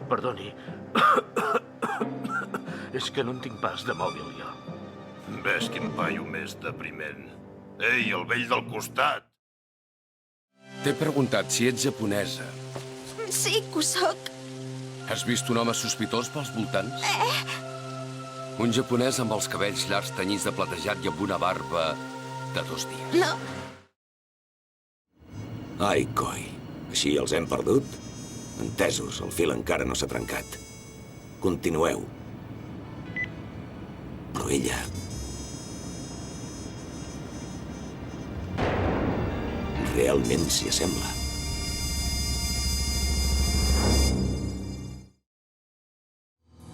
Perdoni. És que no en tinc pas de mòbil, jo. Ves quin paio més depriment. Ei, el vell del costat! T'he preguntat si ets japonesa. Sí que ho soc. Has vist un home sospitós pels voltants? Un japonès amb els cabells llargs tenyits de platejat i amb una barba de 2 dies. No. Ai, coi. Així els hem perdut? Entesos, el fil encara no s'ha trencat. Continueu. Però ella... realment s'hi assembla.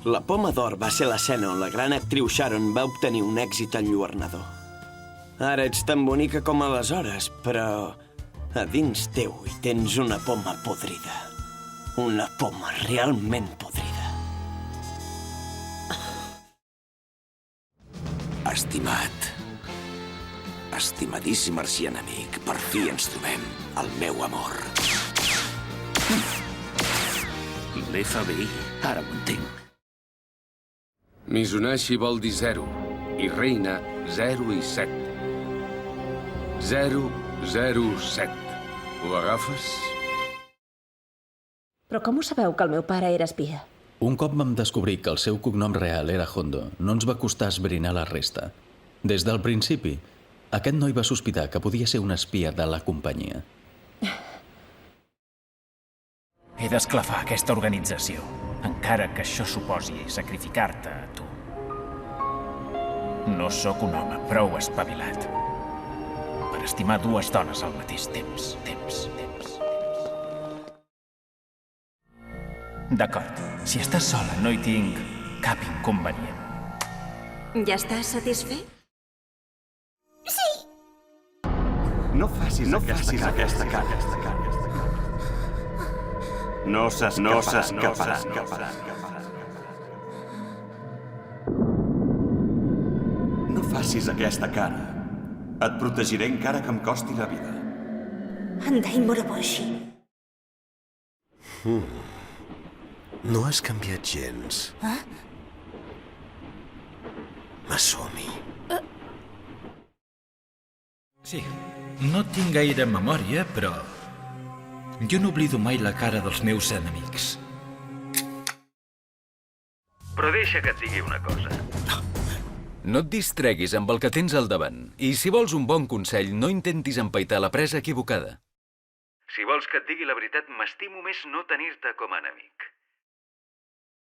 La Poma d'Or va ser l'escena on la gran actriu Sharon va obtenir un èxit enlluernador. Ara ets tan bonica com aleshores, però a dins teu hi tens una poma podrida. Una poma realment podrida. Estimat. Estimadíssim arxienemic, per fi ens trobem, el meu amor. L'FBI, ara ho entenc. Mizunashi vol dir 0, i reina 0 i 7. 0, 0, 7. Ho agafes? Però com ho sabeu que el meu pare era espia? Un cop vam descobrir que el seu cognom real era Hondo, no ens va costar esbrinar la resta. Des del principi, aquest noi va sospitar que podia ser un espia de la companyia. He d'esclafar aquesta organització, encara que això suposi sacrificar-te a tu. No sóc un home prou espavilat per estimar 2 dones al mateix temps. D'acord, si estàs sola no hi tinc cap inconvenient. Ja estàs satisfet? No facis aquesta cara. No s'escaparà. No facis aquesta cara. Et protegiré encara que em costi la vida. Andai Moroboshi. No has canviat gens. Masumi. Sí, no tinc gaire memòria, però jo no oblido mai la cara dels meus enemics. Però deixa que et digui una cosa. No et distreguis amb el que tens al davant. I si vols un bon consell, no intentis empaitar la presa equivocada. Si vols que et digui la veritat, m'estimo més no tenir-te com a enemic.